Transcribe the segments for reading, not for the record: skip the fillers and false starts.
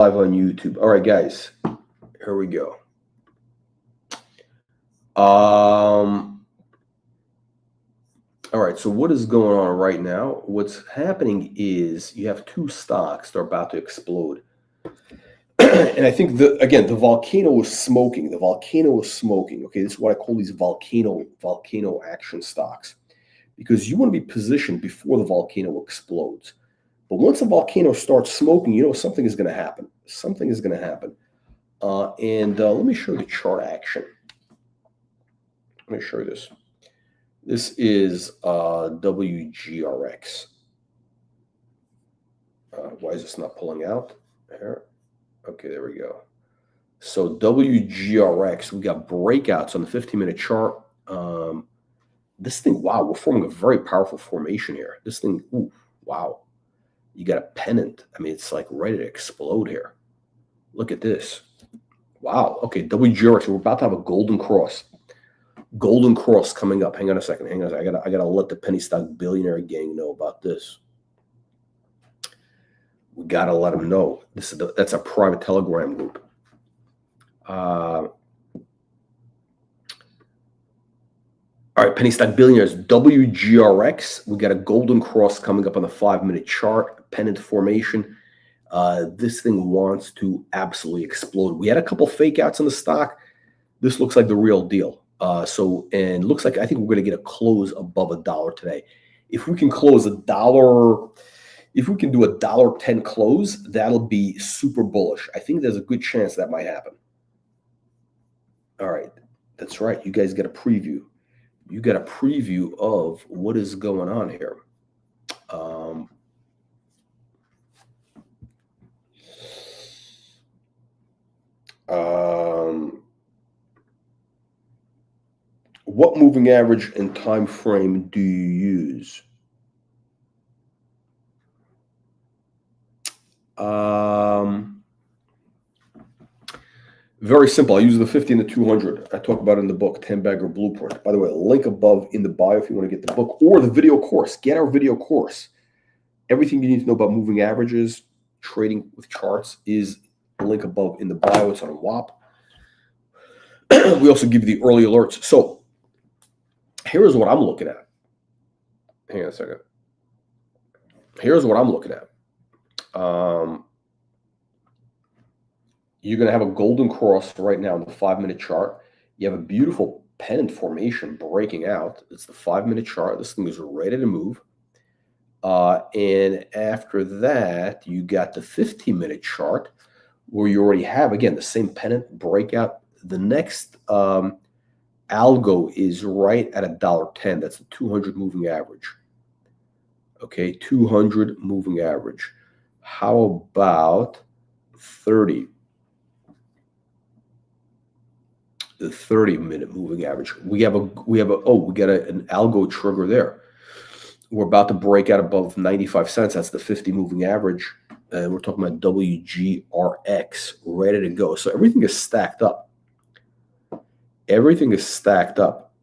Live on YouTube. All right, guys, here we go. All right, so what is going on right now? What's happening is you have two stocks that are about to explode. And I think, the volcano is smoking. The volcano is smoking. Okay, this is what I call these volcano action stocks, because you want to be positioned before the volcano explodes. But once the volcano starts smoking, you know something is going to happen. Something is going to happen. Let me show you the chart action. Let me show you this. This is WGRX. Why is this not pulling out? Here. Okay, there we go. So WGRX, we got breakouts on the 15-minute chart. This thing, wow, we're forming a very powerful formation here. This thing, ooh, wow. You got a pennant. I mean, it's like ready to explode here. Look at this. Wow. Okay, WGRX, we're about to have a golden cross. Golden cross coming up. Hang on a second. Hang on a second. I gotta let the penny stock billionaire gang know about this. We gotta let them know. That's a private Telegram group. All right, penny stock billionaires, WGRX. We got a golden cross coming up on the 5-minute chart. Pennant formation. This thing wants to absolutely explode. We had a couple fake outs in the stock. This looks like the real deal. And looks like I think we're going to get a close above $1 today. If we can close $1, if we can do $1.10 close, that'll be super bullish. I think there's a good chance that might happen. All right, that's right. You guys get a preview. You got a preview of what is going on here. What moving average and time frame do you use? Very simple. I use the 50 and the 200. I talk about it in the book, 10-Bagger Blueprint. By the way, link above in the bio if you want to get the book or the video course. Get our video course. Everything you need to know about moving averages, trading with charts is a link above in the bio. It's on WAP. We also give you the early alerts. So here's what I'm looking at. Hang on a second. Here's what I'm looking at. You're going to have a golden cross right now in the 5-minute chart. You have a beautiful pennant formation breaking out. It's the 5-minute chart. This thing is ready to move. And after that, you got the 15-minute chart where you already have, again, the same pennant breakout. The next algo is right at $1.10. That's the 200 moving average. Okay, 200 moving average. How about 30? The 30-minute moving average. We got an algo trigger there. We're about to break out above 95 cents. That's the 50 moving average. And we're talking about WGRX, ready to go. So everything is stacked up. Everything is stacked up.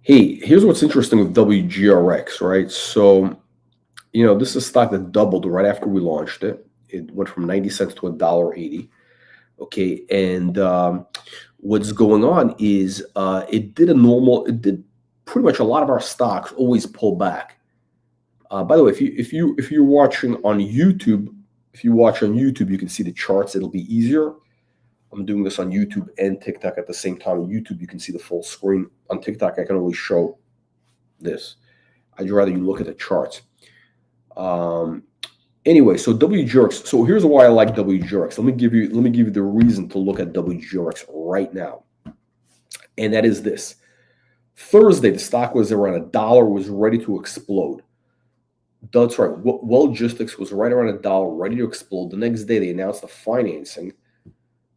Hey, here's what's interesting with WGRX, right? So, you know, this is a stock that doubled right after we launched it. It went from 90 cents to $1.80. Okay, and what's going on is it did pretty much a lot of our stocks always pull back. By the way, if you're watching on YouTube, you can see the charts. It'll be easier. I'm doing this on YouTube and TikTok at the same time. On YouTube, you can see the full screen. On TikTok, I can only show this. I'd rather you look at the charts. Anyway, so WGRX. So here's why I like WGRX. Let me give you the reason to look at WGRX right now, and that is this. Thursday, the stock was around $1, was ready to explode. That's right. Well, logistics was right around $1, ready to explode. The next day, they announced the financing,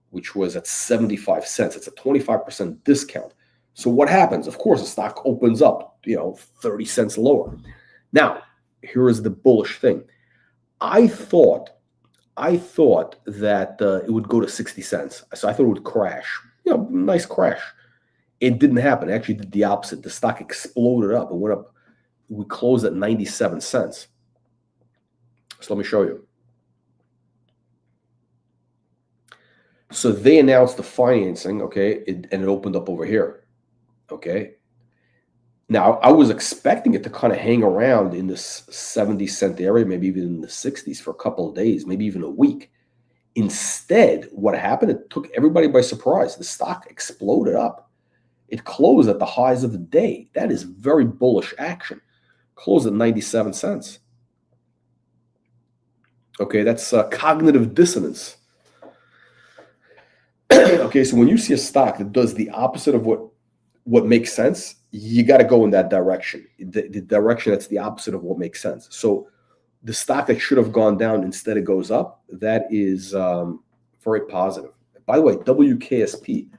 which was at 75 cents. It's a 25% discount. So what happens? Of course, the stock opens up, 30 cents lower. Now, here is the bullish thing. I thought that it would go to 60 cents. So I thought it would crash. Nice crash. It didn't happen. It actually did the opposite. The stock exploded up. It went up we closed at 97 cents. So let me show you. So they announced the financing, okay, and it opened up over here, okay. Now, I was expecting it to kind of hang around in this 70-cent area, maybe even in the 60s for a couple of days, maybe even a week. Instead, what happened, it took everybody by surprise. The stock exploded up. It closed at the highs of the day. That is very bullish action. Closed at 97 cents. Okay, that's cognitive dissonance. Okay, so when you see a stock that does the opposite of what makes sense, you got to go in that direction. The direction that's the opposite of what makes sense. So the stock that should have gone down instead it goes up, that is very positive. By the way, WKSP,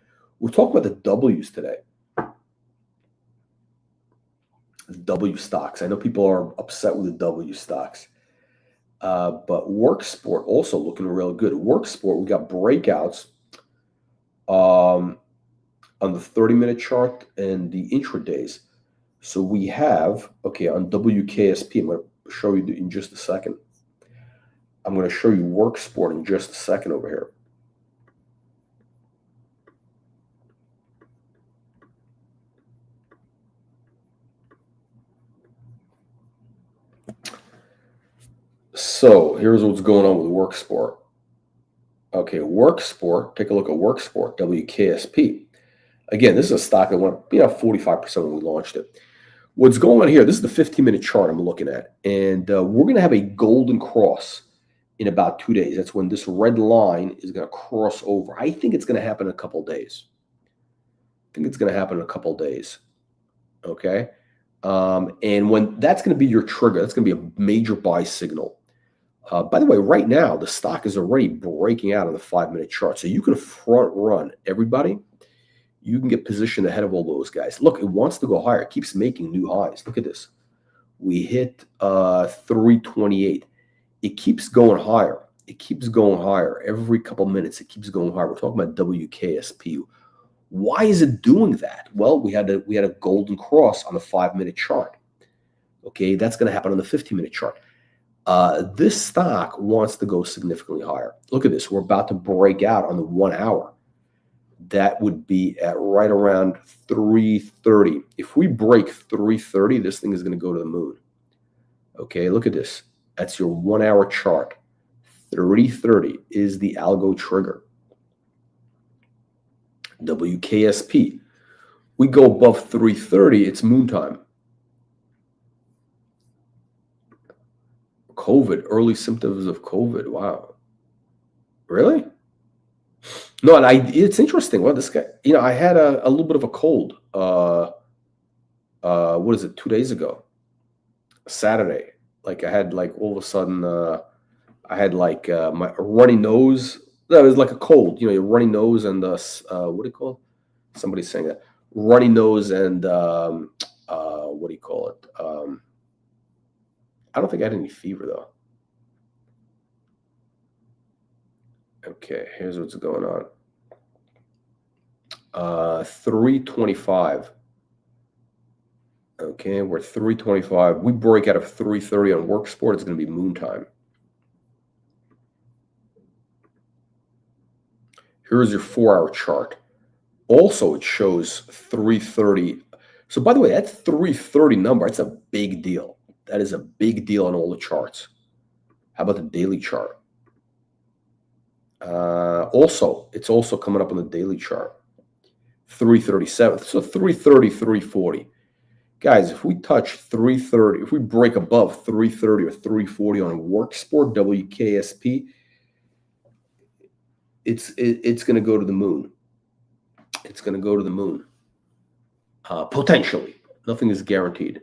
we're talking about the W's today. The W stocks. I know people are upset with the W stocks. But WorkSport also looking real good. WorkSport, we got breakouts on the 30-minute chart and the intradays. So we have, okay, on WKSP, I'm going to show you in just a second. I'm going to show you WorkSport in just a second over here. So here's what's going on with WorkSport. Okay, WorkSport, take a look at WorkSport, WKSP. Again, this is a stock that went 45% when we launched it. What's going on here, this is the 15-minute chart I'm looking at. And we're going to have a golden cross in about 2 days. That's when this red line is going to cross over. I think it's going to happen in a couple of days. Okay? And when that's going to be your trigger, that's going to be a major buy signal. By the way, right now, the stock is already breaking out on the 5-minute chart. So you can front run everybody. You can get positioned ahead of all those guys. Look, it wants to go higher. It keeps making new highs. Look at this. We hit 328. It keeps going higher. It keeps going higher. Every couple minutes, it keeps going higher. We're talking about WKSP. Why is it doing that? Well, we had a golden cross on the 5-minute chart. Okay, that's going to happen on the 15-minute chart. This stock wants to go significantly higher. Look at this. We're about to break out on the 1 hour. That would be at right around 330. If we break 330, this thing is going to go to the moon. Okay, look at this. That's your 1 hour chart. 330 is the algo trigger. WKSP. We go above 330, it's moon time. COVID, early symptoms of COVID. Wow. Really? No, and it's interesting. Well, this guy, I had a little bit of a cold. What is it? 2 days ago, Saturday. Like I had all of a sudden, I had my runny nose. That was like a cold. Your runny nose and what do you call it? Somebody's saying that runny nose and what do you call it? I don't think I had any fever though. Okay, here's what's going on. 325. Okay, we're 325. We break out of 330 on WorkSport. It's going to be moon time. Here's your 4-hour chart. Also, it shows 330. So, by the way, that 330 number, that's a big deal. That is a big deal on all the charts. How about the daily chart? Also, it's also coming up on the daily chart. 337. So 330, 340. Guys, if we touch 330, if we break above 330 or 340 on WorkSport, WKSP, it's going to go to the moon. It's going to go to the moon. Potentially. Nothing is guaranteed.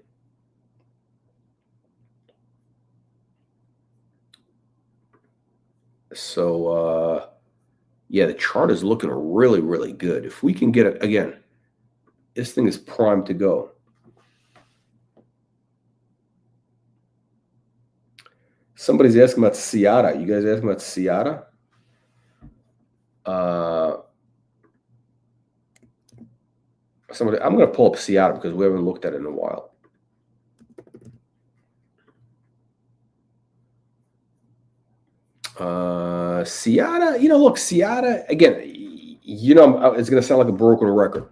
So, yeah, the chart is looking really, really good. If we can get it, again, this thing is primed to go. Somebody's asking about Seata. You guys asking about Seata? I'm going to pull up Seata because we haven't looked at it in a while. Seattle, look, Seattle, again, it's going to sound like a broken record.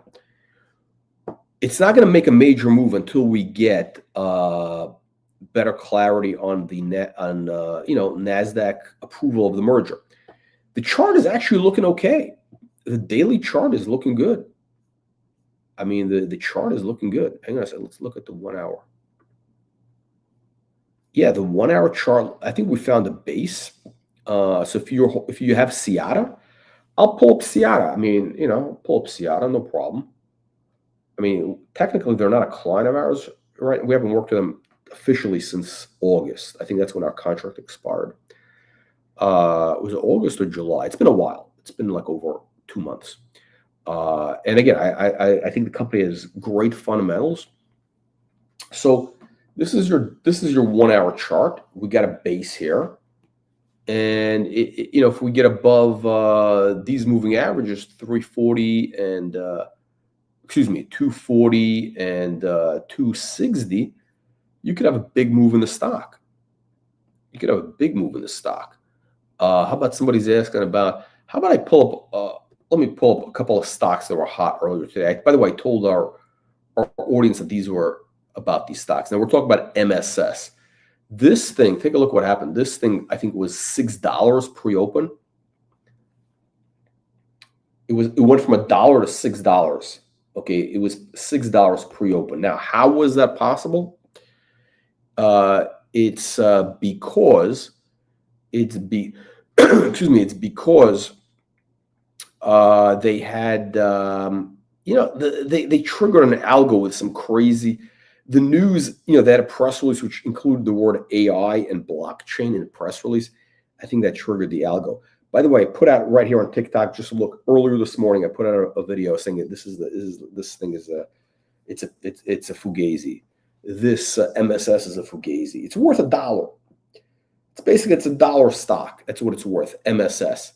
It's not going to make a major move until we get better clarity on the Nasdaq approval of the merger. The chart is actually looking okay. The daily chart is looking good. I mean, the chart is looking good. Hang on a second. Let's look at the 1 hour. Yeah, the 1 hour chart, I think we found a base. So if you have Seattle, I'll pull up Seattle. I mean, pull up Seattle, no problem. I mean, technically, they're not a client of ours, right? We haven't worked with them officially since August. I think that's when our contract expired. Was it August or July? It's been a while. It's been like over 2 months. And again, I think the company has great fundamentals. So this is your 1 hour chart. We got a base here, and if we get above these moving averages, 340 and 240 and 260, you could have a big move in the stock. How about somebody's asking about, how about I pull up, let me pull up a couple of stocks that were hot earlier today. By the way, I told our audience that these were about these stocks. Now we're talking about MSS. This thing, take a look what happened. This thing, I think, was $6 pre-open. It went from $1 to $6. Okay, it was $6 pre-open. Now, how was that possible? It's because they had they triggered an algo with some crazy. The news, they had a press release which included the word AI and blockchain in the press release. I think that triggered the algo. By the way, I put out right here on TikTok, just look, earlier this morning, I put out a video saying that this thing is a fugazi. This MSS is a fugazi. It's worth $1. It's a $1 stock. That's what it's worth, MSS.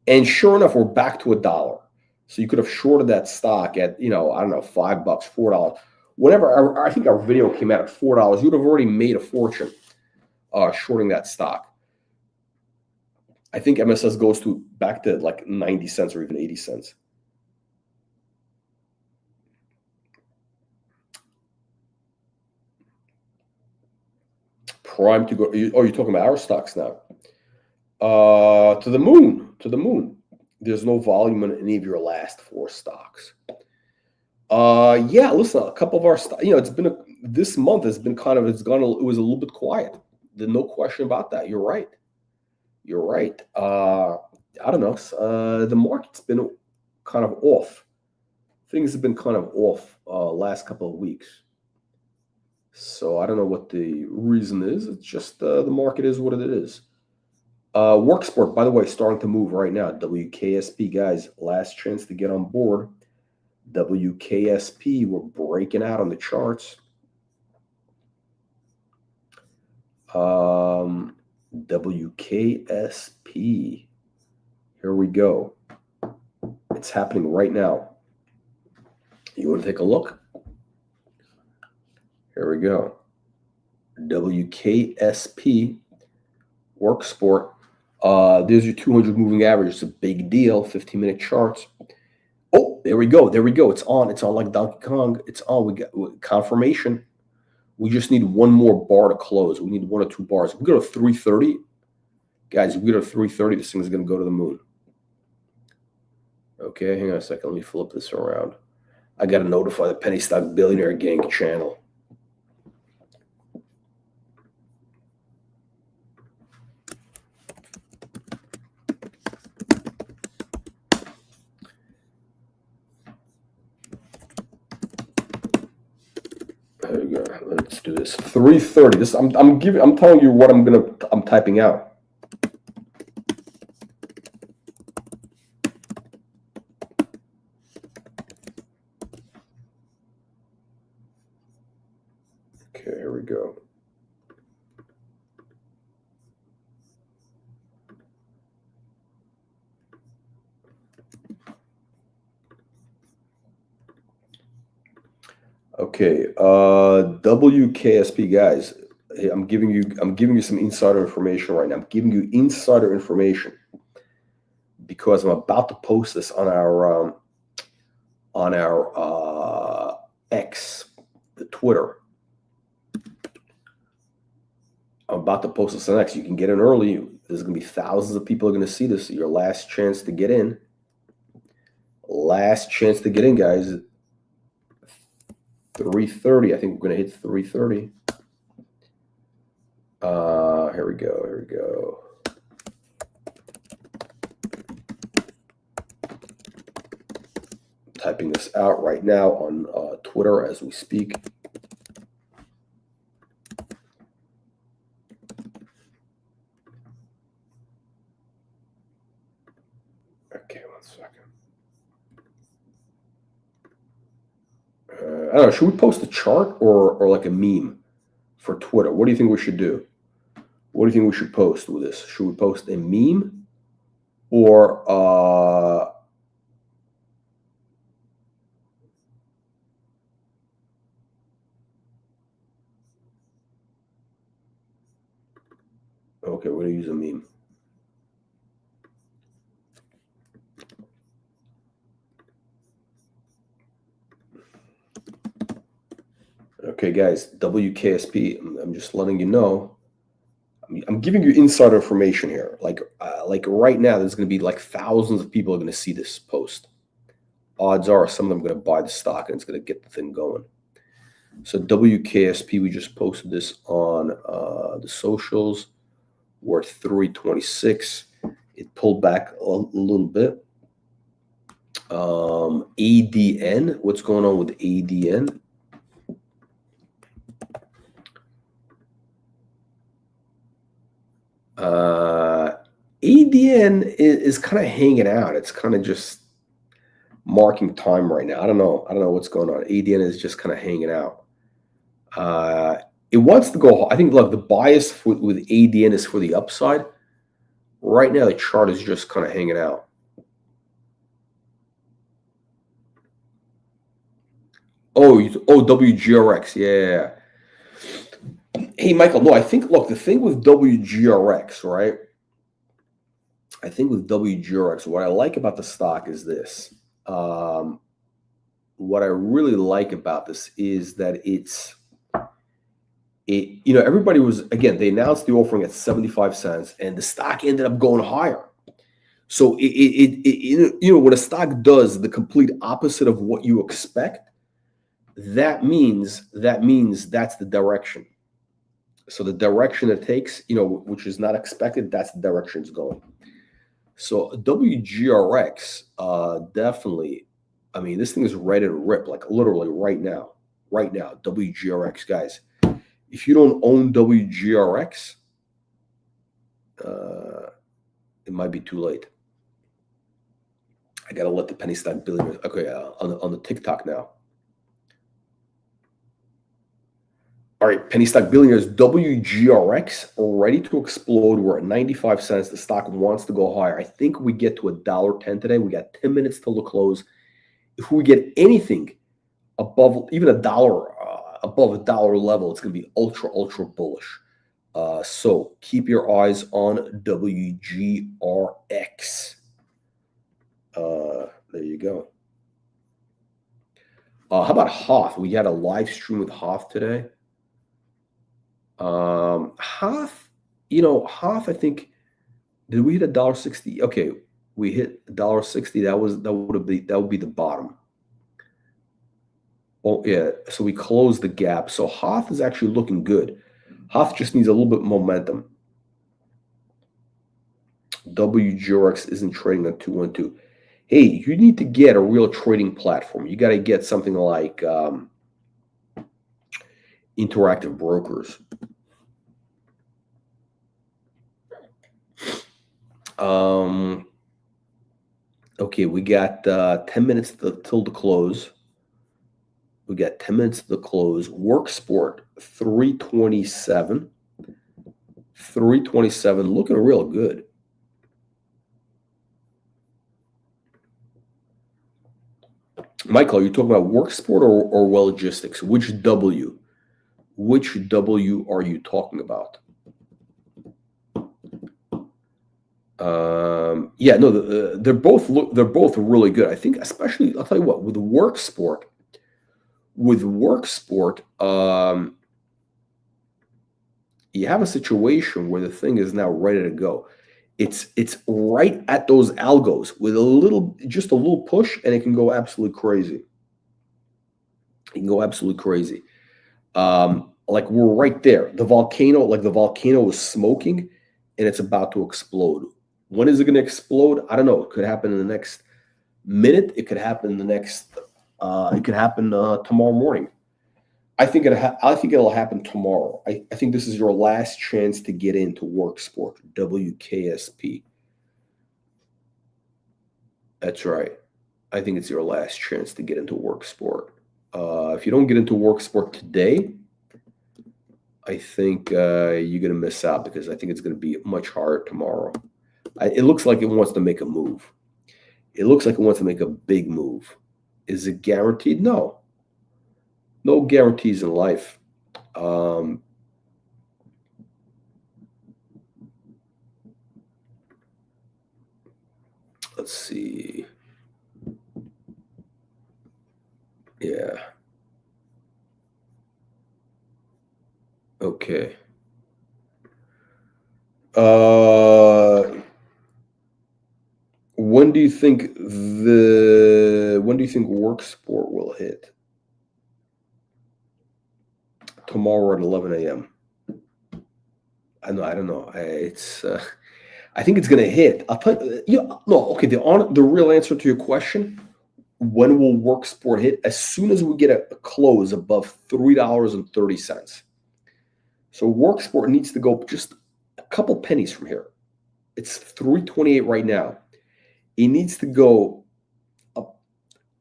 And sure enough, we're back to $1. So you could have shorted that stock at, I don't know, $5, $4. Whenever I think our video came out at $4, you would have already made a fortune shorting that stock. I think MSS goes back to like 90 cents or even 80 cents. Prime to go. Oh, you're talking about our stocks now. To the moon. There's no volume in any of your last 4 stocks. Yeah, listen, a couple of our stocks, this month has been it was a little bit quiet. There's no question about that. You're right. I don't know. The market's been kind of off. Things have been kind of off last couple of weeks. So I don't know what the reason is. It's just the market is what it is. Worksport, by the way, starting to move right now. WKSP, guys, last chance to get on board. WKSP, we're breaking out on the charts. WKSP. Here we go. It's happening right now. You want to take a look? Here we go. WKSP, Worksport. There's your 200 moving average. It's a big deal. 15-minute charts. Oh, there we go. It's on like Donkey Kong. It's on. We got confirmation. We just need one more bar to close. We need 1 or 2 bars. If we go to 330, guys, if we go to 330, this thing is going to go to the moon. Okay, hang on a second. Let me flip this around. I got to notify the Penny Stock Billionaire Gang channel. There we go. Let's do this. 330. This I'm telling you what I'm typing out. Okay, here we go. Okay, WKSP, guys. Hey, I'm giving you some insider information right now. I'm giving you insider information because I'm about to post this on our X, the Twitter. I'm about to post this on X. You can get in early. There's going to be thousands of people are going to see this. Your last chance to get in. Last chance to get in, guys. 3:30. I think we're going to hit 3:30. Here we go. Here we go. Typing this out right now on Twitter as we speak. Okay, 1 second. I don't know. Should we post a chart or like a meme for Twitter? What do you think we should do? What do you think we should post with this? Should we post a meme or okay, we're gonna use a meme. Okay, guys, WKSP. I'm just letting you know. I'm giving you insider information here. Like right now, there's going to be like thousands of people are going to see this post. Odds are some of them are going to buy the stock and it's going to get the thing going. So WKSP, we just posted this on the socials. We're at 326. It pulled back a little bit. ADN, what's going on with ADN? ADN is kind of hanging out. It's kind of just marking time right now. I don't know what's going on. ADN is just kind of hanging out. It wants to go. I think, look, the bias with ADN is for the upside. Right now, the chart is just kind of hanging out. Oh, WGRX. Yeah. Hey, Michael. No, I think, look, the thing with WGRX, right? I think with WGRX, what I like about the stock is this. What I really like about this is that everybody was, again, they announced the offering at 75 cents and the stock ended up going higher. So when a stock does the complete opposite of what you expect, that means that's the direction. So the direction it takes, which is not expected, that's the direction it's going. So WGRX, definitely, I mean, this thing is ready to rip, like literally right now, WGRX, guys. If you don't own WGRX, it might be too late. I got to let the penny stock billionaires, okay, on the TikTok now. All right, penny stock billionaires, WGRX, ready to explode. We're at 95 cents. The stock wants to go higher. I think we get to $1.10 today. We got 10 minutes till the close. If we get anything above, even a dollar, above $1 level, it's going to be ultra bullish. So keep your eyes on WGRX. There you go. How about Hoth? We had a live stream with Hoth today. Hoth, Hoth, I think, did we hit $1.60? Okay, we hit $1.60. That would be the bottom. Oh yeah, so we closed the gap. So Hoth is actually looking good. Hoth just needs a little bit momentum. WGRX isn't trading at 212. Hey, you need to get a real trading platform. You got to get something like Interactive Brokers. Okay, we got 10 minutes till the close. We got 10 minutes to the close. Worksport, 327. 327, looking real good. Michael, are you talking about Worksport or Well Logistics? Which W? Which W are you talking about? Yeah, no, they're both really good. I think, especially, I'll tell you what, with work sport, you have a situation where the thing is now ready to go. It's right at those algos with just a little push, and it can go absolutely crazy. It can go absolutely crazy. Like we're right there. The volcano is smoking, and it's about to explode. When is it going to explode? I don't know. It could happen in the next minute. It could happen in the next. It could happen tomorrow morning. I think it'll happen tomorrow. I think this is your last chance to get into work sport. WKSP. That's right. I think it's your last chance to get into work sport. If you don't get into work sport today, I think you're going to miss out, because I think it's going to be much harder tomorrow. It looks like it wants to make a move. It looks like it wants to make a big move. Is it guaranteed? No. No guarantees in life. Let's see. Yeah. Okay. When do you think work sport will hit? Tomorrow at 11 a.m. I don't know. I think it's going to hit. I'll tell you. No, okay. The real answer to your question: when will work sport hit? As soon as we get a close above $3.30. So work sport needs to go just a couple pennies from here. It's 3.28 right now. It needs to go up.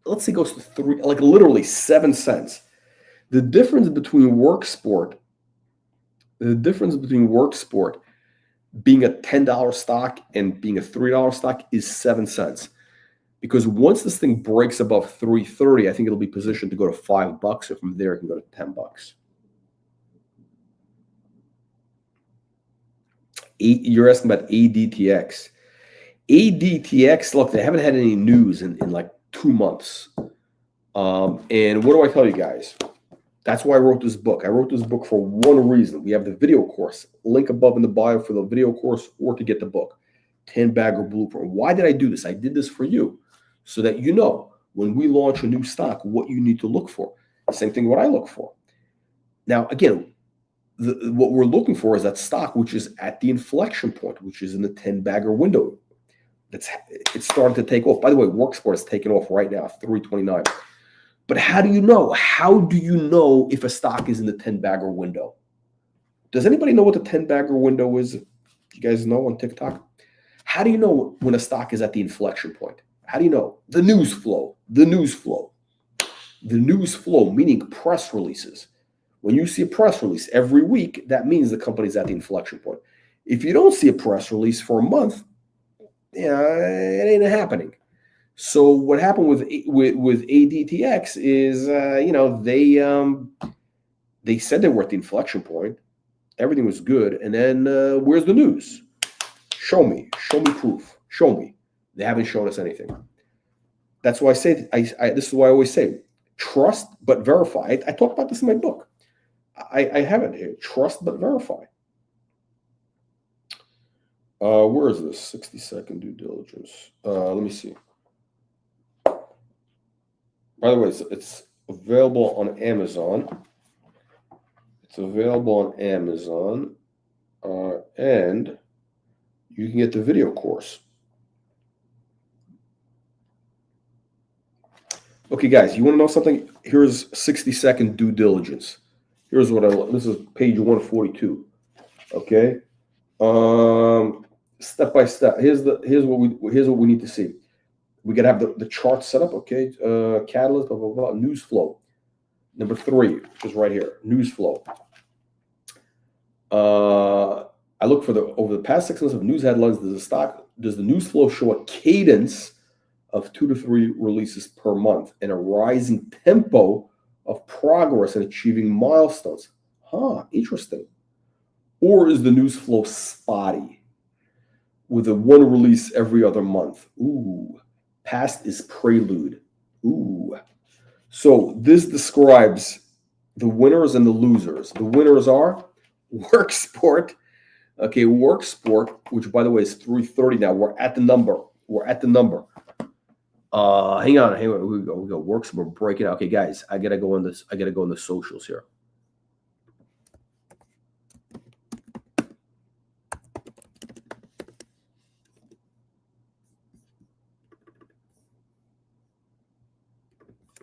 Let's say it goes to like literally 7 cents. The difference between work sport being a $10 stock and being a $3 stock is 7 cents. Because once this thing breaks above 3.30, I think it'll be positioned to go to $5, and from there it can go to $10. You're asking about ADTX. ADTX, look, they haven't had any news in like 2 months. And what do I tell you guys? That's why I wrote this book. I wrote this book for one reason. We have the video course. Link above in the bio for the video course or to get the book. 10-bagger blueprint. Why did I do this? I did this for you so that you know when we launch a new stock what you need to look for. Same thing what I look for. Now, again, what we're looking for is that stock which is at the inflection point, which is in the 10-bagger window. It's starting to take off. By the way, WorkSport is taking off right now, 329. But how do you know? How do you know if a stock is in the 10-bagger window? Does anybody know what the 10-bagger window is? You guys know on TikTok? How do you know when a stock is at the inflection point? How do you know? The news flow, meaning press releases. When you see a press release every week, that means the company's at the inflection point. If you don't see a press release for a month, it ain't happening. So what happened with ADTX is, they said they were at the inflection point, everything was good, and then where's the news? Show me proof. Show me. They haven't shown us anything. That's why I say this is why I always say trust but verify. I talk about this in my book. I have it here. Trust but verify. Where is this? 60-second due diligence. Let me see. By the way, it's available on Amazon. And you can get the video course. Okay, guys, you want to know something? Here's 60-second due diligence. Here's this is page 142. Okay. Step by step. Here's what we need to see. We gotta have the chart set up. Okay. Catalyst, blah, blah, blah. News flow. Number 3, which is right here. News flow. I look for over the past 6 months of news headlines. Does the news flow show a cadence of 2 to 3 releases per month and a rising tempo of progress in achieving milestones? Huh, interesting. Or is the news flow spotty with a one release every other month? Ooh, past is prelude. Ooh. So this describes the winners and the losers. The winners are Work Sport. Okay, Work Sport, which by the way is 330 now. We're at the number. We're at the number. Hang on. We go. Work Sport. Break it out. Okay, guys, I gotta go on this. I gotta go on the socials here.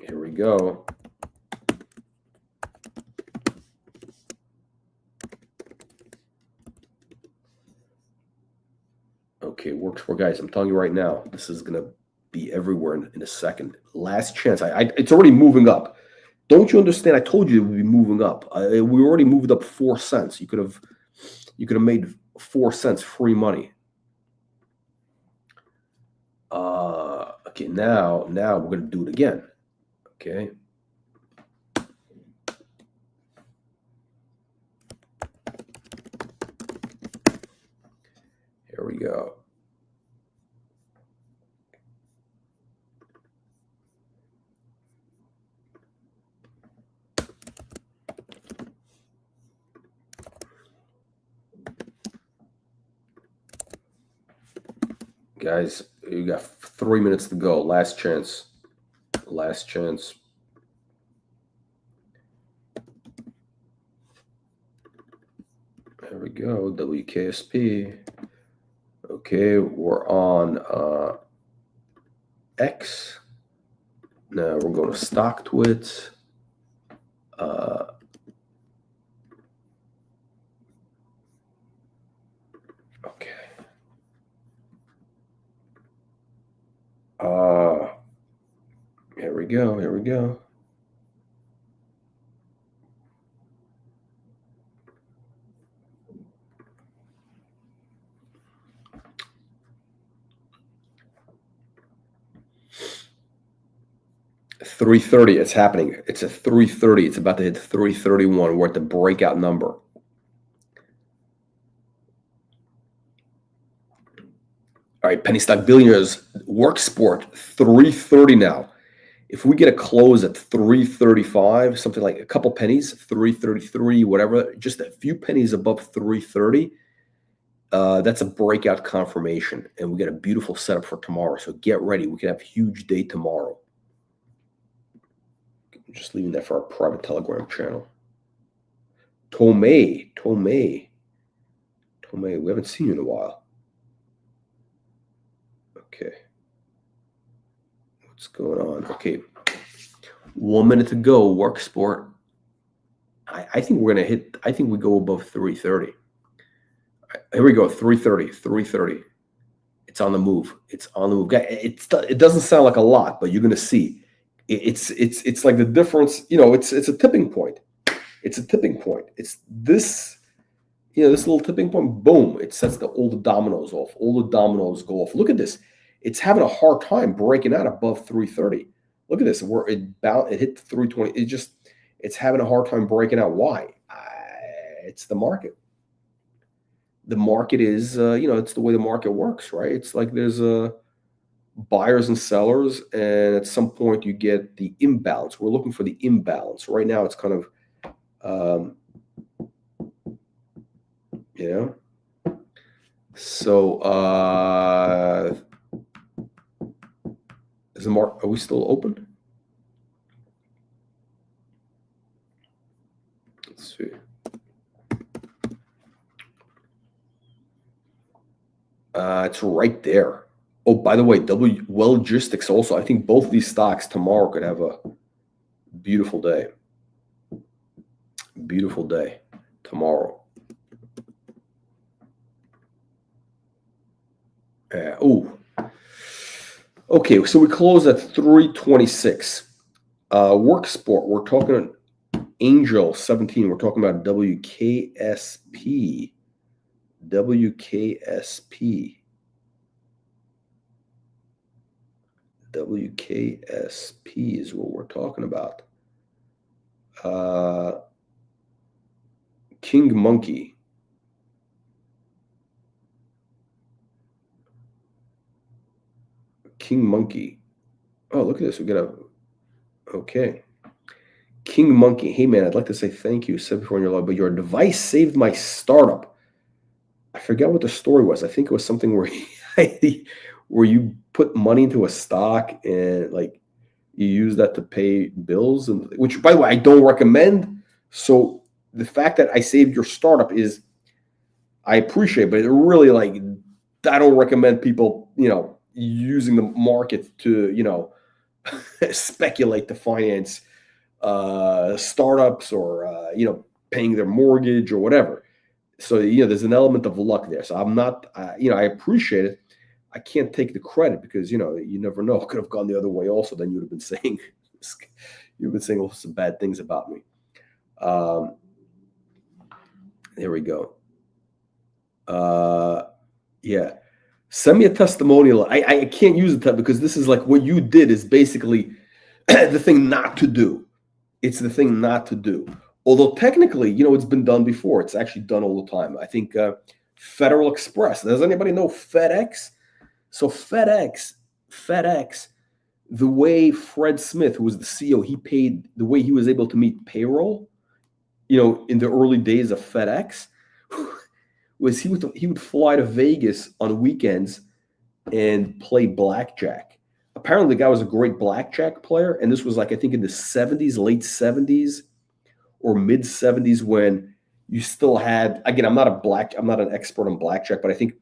Here we go. Okay, Works for guys. I'm telling you right now, this is gonna be everywhere in a second. Last chance. It's already moving up. Don't you understand? I told you it would be moving up. We already moved up 4 cents. You could have made 4 cents free money. Okay, now we're gonna do it again. Okay. Here we go. Guys, you got 3 minutes to go. Last chance. Last chance. There we go. WKSP. Okay, we're on X. Now we're going to StockTwits. Okay. Here we go. Here we go. $330. It's happening. It's at 330. It's about to hit 331. We're at the breakout number. All right, penny stock billionaires, Work Sport, 330 now. If we get a close at 335, something like a couple pennies, 333, whatever, just a few pennies above 330, that's a breakout confirmation. And we got a beautiful setup for tomorrow. So get ready. We could have a huge day tomorrow. I'm just leaving that for our private Telegram channel. Tomei. We haven't seen you in a while. Okay. What's going on? Okay. 1 minute to go. Work Sport. I think we're going to hit, I think we go above 330. Here we go. 330. It's on the move. It's on the move. It doesn't sound like a lot, but you're going to see. It's like the difference, it's a tipping point. It's a tipping point. It's this, this little tipping point, boom, it sets all the dominoes off. All the dominoes go off. Look at this. It's having a hard time breaking out above 330. Look at this. Where it hit 320. It's having a hard time breaking out. Why? It's the market. The market is, it's the way the market works, right? It's like there's buyers and sellers, and at some point you get the imbalance. We're looking for the imbalance. Right now it's kind of, so is the market, are we still open? Let's see. It's right there. Oh, by the way, Logistics also. I think both these stocks tomorrow could have a beautiful day. Beautiful day tomorrow. Okay, so we close at 326. Work Sport, we're talking Angel 17. We're talking about WKSP. WKSP is what we're talking about. King Monkey. King Monkey. Oh, look at this. We got a okay. King Monkey. Hey man, I'd like to say thank you. Said before in your log, but your advice saved my startup. I forget what the story was. I think it was something where where you put money into a stock and like you use that to pay bills, and which by the way I don't recommend. So the fact that I saved your startup is I appreciate, but it really like I don't recommend people using the market to speculate to finance startups or paying their mortgage or whatever. So there's an element of luck there. So I'm not I appreciate it. I can't take the credit because you never know. It could have gone the other way also. Then you'd have been saying all some bad things about me. There we go. Yeah. Send me a testimonial. I can't use it because this is like what you did is basically the thing not to do. It's the thing not to do. Although technically, it's been done before. It's actually done all the time. I think Federal Express. Does anybody know FedEx? So FedEx, the way Fred Smith, who was the CEO, he paid the way he was able to meet payroll, in the early days of FedEx, was he would fly to Vegas on weekends and play blackjack. Apparently, the guy was a great blackjack player, and this was like I think in the 70s, late 70s or mid 70s when you still had. Again, I'm not an expert on blackjack, but I think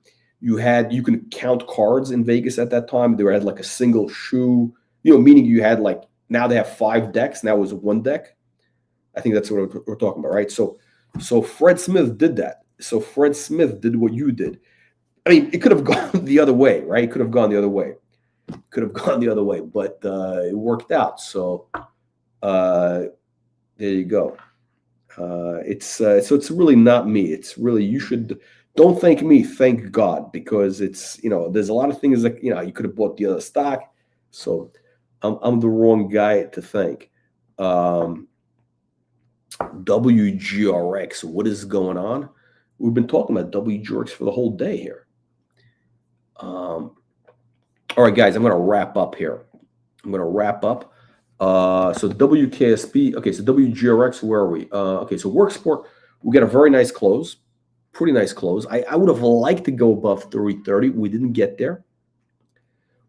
you can count cards in Vegas at that time. They had like a single shoe, meaning you had like now they have 5 decks. Now it was 1 deck. I think that's what we're talking about, right? So Fred Smith did that. So Fred Smith did what you did. I mean, it could have gone the other way, right? It could have gone the other way. But it worked out. So there you go. So it's really not me. It's really you should don't thank me, thank God, because it's there's a lot of things that you could have bought the other stock. So I'm the wrong guy to thank. WGRX, what is going on? We've been talking about WGRX for the whole day here. All right, guys, I'm going to wrap up here. So WKSP, okay, so WGRX, where are we? Okay, so Worksport, we got a very nice close, pretty nice close. I would have liked to go above 330. We didn't get there.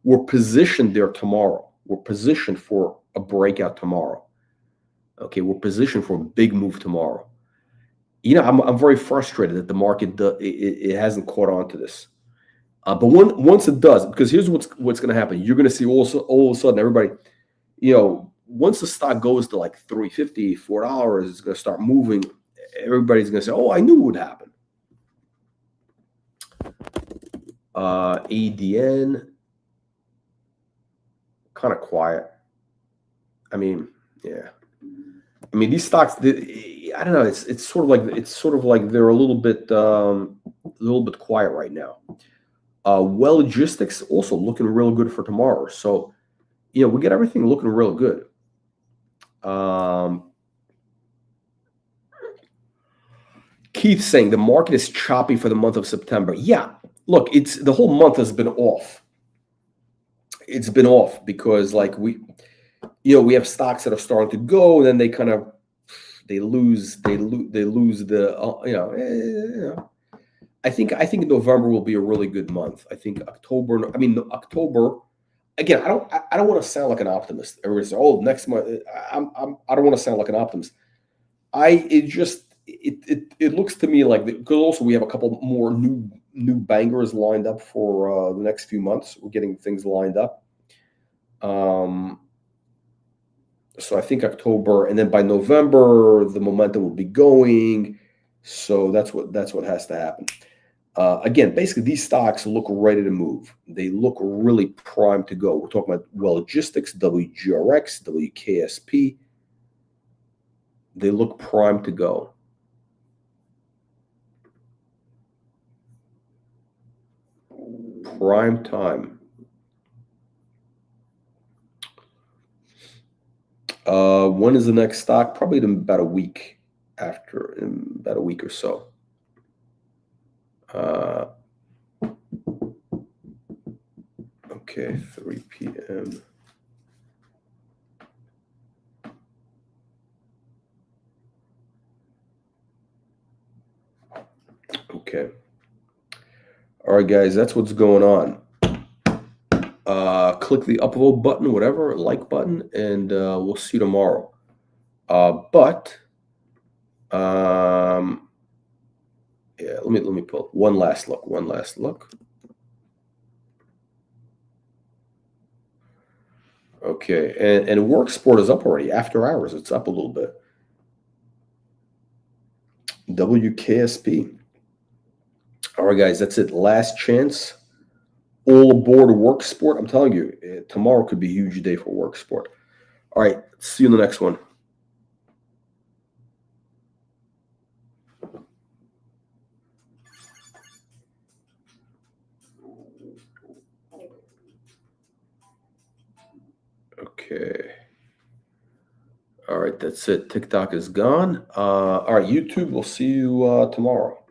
We're positioned there tomorrow. We're positioned for a breakout tomorrow. Okay, we're positioned for a big move tomorrow. I'm very frustrated that the market it hasn't caught on to this. But once it does, because here's what's going to happen. You're going to see all of a sudden everybody, once the stock goes to like $3.50, $4, it's going to start moving. Everybody's going to say, "Oh, I knew it would happen." ADN, kind of quiet. I mean, yeah. I mean, these stocks. I don't know. It's sort of like they're a little bit quiet right now. Well, logistics also looking real good for tomorrow. So, we get everything looking real good. Keith saying the market is choppy for the month of September. Yeah, look, the whole month has been off. It's been off because like we have stocks that are starting to go, and then they kind of they lose the I think November will be a really good month. I think October. Again, I don't want to sound like an optimist. Everybody says, "Oh, next month." I don't want to sound like an optimist. It looks to me like because also we have a couple more new bangers lined up for the next few months. We're getting things lined up. So I think October, and then by November the momentum will be going. So that's what has to happen. Again, basically, these stocks look ready to move. They look really primed to go. We're talking about Well Logistics, WGRX, WKSP. They look primed to go. Prime time. When is the next stock? Probably in about a week. after in about a week or so. Okay, 3 p.m. Okay. All right, guys, that's what's going on. Click the upvote button, whatever, like button, and we'll see you tomorrow. But yeah, let me pull one last look. One last look. Okay, and work sport is up already. After hours, it's up a little bit. WKSP. All right, guys, that's it. Last chance. All aboard work sport. I'm telling you, tomorrow could be a huge day for work sport. All right, see you in the next one. Okay. All right, that's it. TikTok is gone. All right, YouTube, we'll see you tomorrow.